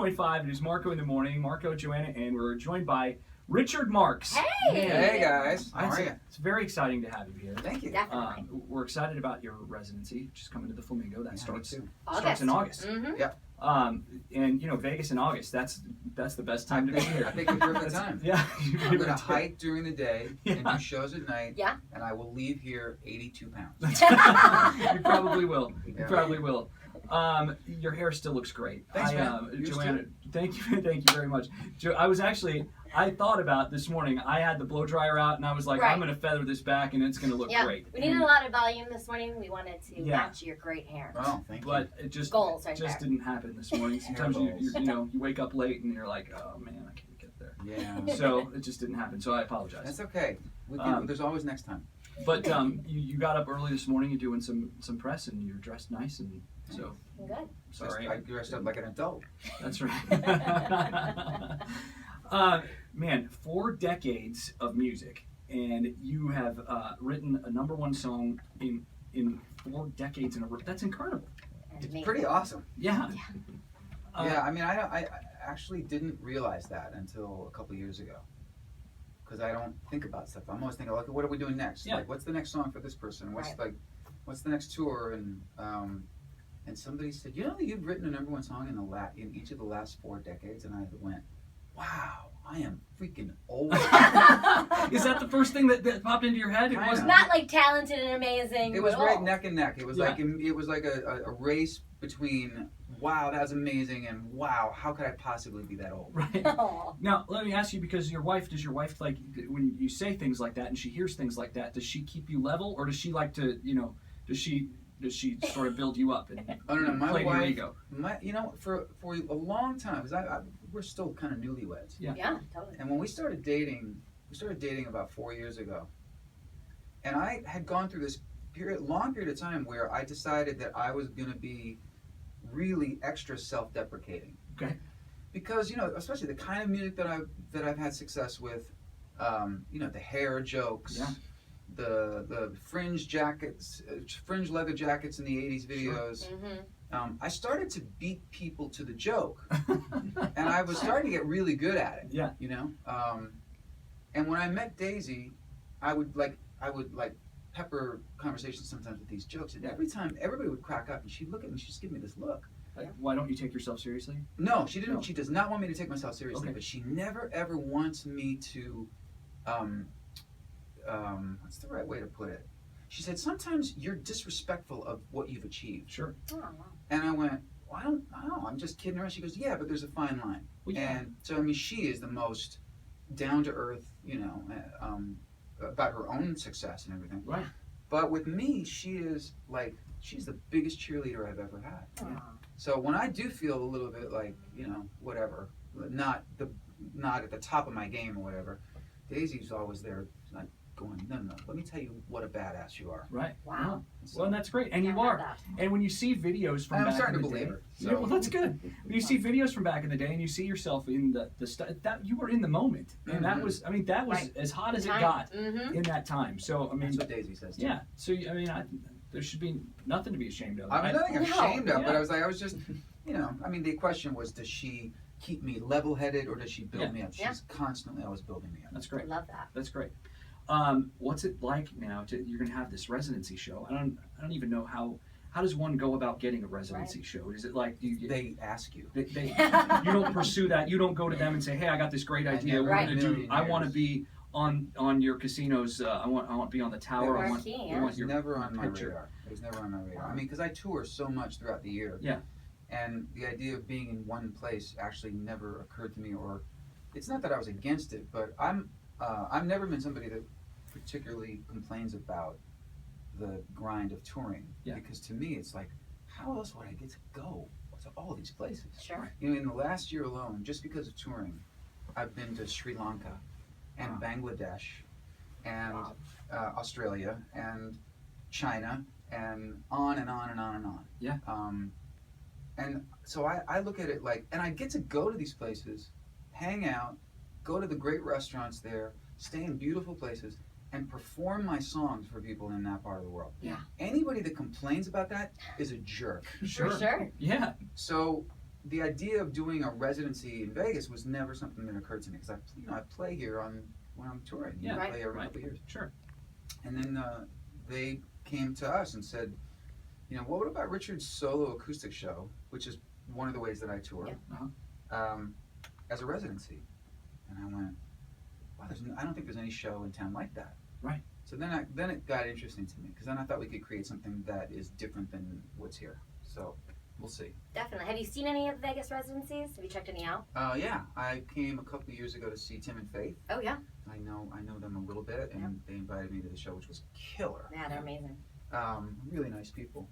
106.5. It is Marco in the Morning. Marco, Joanna, and we're joined by Richard Marx. Hey! Hey guys, how It's, are you? it's very exciting to have you here. Thank you. Definitely. We're excited about your residency, which is coming to the Flamingo. That starts in August. August. Mm-hmm. Yep. And you know, Vegas in August. That's the best time to be here. I think you're perfect time. Yeah. I'm gonna hike during the day and Yeah. do shows at night. Yeah. And I will leave here 82 pounds. You probably will. You Yeah. probably will. Your hair still looks great. Thanks, man. Yours Joanna, too. thank you very much. I thought about this morning. I had the blow dryer out, and I was like, Right. I'm going to feather this back, and it's going to look Yeah. great. We needed a lot of volume this morning. We wanted to Yeah. match your great hair. Oh, thank you. But it just Goals right there. didn't happen this morning. Sometimes you wake up late, and you're like, oh man, I can't get there. Yeah. So it just didn't happen. So I apologize. That's okay. There's always next time. But you got up early this morning. You're doing some press, and you're dressed nice, and so Good. sorry. I dressed up like an adult. That's right. Man, 4 decades of music, and you have written a #1 song in 4 decades in a row. That's incredible. And It's make pretty it. awesome. Yeah. Yeah, I mean, I actually didn't realize that until a couple years ago. Because I don't think about stuff. I'm always thinking, like, what are we doing next? Yeah. Like, what's the next song for this person? Right. What's the next tour? And somebody said, you know, you've written a #1 song in each of the last 4 decades, and I went, wow, I am freaking old. Is that the first thing that popped into your head? It Kinda. wasn't. Not like talented and amazing. It was but right old. neck and neck. It was Yeah. like a race between wow, that was amazing, and wow, how could I possibly be that old? Right. Aw. Now, let me ask you, because does your wife, like, when you say things like that and she hears things like that, does she keep you level, or does she like to, does she sort of build you up and I don't know. My play to your wife, ego? for a long time, because we're still kind of newlyweds. Yeah. Yeah, totally. And when we started dating about 4 years ago, and I had gone through this long period of time where I decided that I was going to be really extra self-deprecating. Okay. Because especially the kind of music that I've had success with, the hair jokes, Yeah. the fringe jackets, fringe leather jackets in the '80s videos. Mm-hmm. I started to beat people to the joke, and I was starting to get really good at it. Yeah. And when I met Daisy, I would pepper conversations sometimes with these jokes, and every time everybody would crack up, and she'd look at me, she'd just give me this look. Like, why don't you take yourself seriously? No, she didn't. No. She does not want me to take myself seriously, Okay. but she never ever wants me to. What's the right way to put it? She said sometimes you're disrespectful of what you've achieved. Sure. Oh, wow. And I went, well, I don't know. I'm just kidding around. She goes, yeah, but there's a fine line. Well, yeah. And so I mean, she is the most down to earth, about her own success and everything. Right. But with me, she's the biggest cheerleader I've ever had. Aw. So when I do feel a little bit like, whatever, not at the top of my game or whatever, Daisy's always there, like going, no, let me tell you what a badass you are. Right. Wow. Well, and that's great, and you Can't have are. that. And when you see videos from I'm back starting in to the day, believe it, yeah, so. well, that's good. When you see videos from back in the day, and you see yourself in the stuff that you were in the moment, and that Mhm. was Right. as hot as it Time. got Mm-hmm. in that time. So I mean, That's what Daisy says too. yeah. So I mean, there should be nothing to be ashamed of. I'm nothing ashamed of, but Yeah. I was just, the question was, does she keep me level-headed or does she build Yeah. me up? She's Yeah. constantly always building me up. That's I great. love that. That's great. What's it like now? You're going to have this residency show. I don't even know how does one go about getting a residency show? Is it like They ask you. they you don't pursue that? You don't go to them and say, hey, I got this great idea. never We're Right. going to do. million I want to years. be on your casinos. I want to be on the tower. I want, Marquee, I yeah. want It was your never on my picture. radar. It was never on my radar. I mean, because I tour so much throughout the year. Yeah. And the idea of being in one place actually never occurred to me. Or, it's not that I was against it, but I've never been somebody that particularly complains about the grind of touring. Yeah. Because to me, it's like, how else would I get to go to all these places? Sure. In the last year alone, just because of touring, I've been to Sri Lanka and Wow. Bangladesh and Wow. Australia and China and on and on and on and on. Yeah. And so I look at it like, and I get to go to these places, hang out, go to the great restaurants there, stay in beautiful places, and perform my songs for people in that part of the world. Yeah. Anybody that complains about that is a jerk. Sure. For sure. Yeah. So the idea of doing a residency in Vegas was never something that occurred to me because I play here when I'm touring. Yeah, I play every couple of years. Sure. And then they came to us and said, what about Richard's solo acoustic show, which is one of the ways that I tour, as a residency? And I went, wow, I don't think there's any show in town like that. Right. So then it got interesting to me because then I thought we could create something that is different than what's here. So we'll see. Definitely. Have you seen any of the Vegas residencies? Have you checked any out? Yeah, I came a couple of years ago to see Tim and Faith. Oh yeah. I know them a little bit, and they invited me to the show, which was killer. Yeah, they're amazing. Really nice people.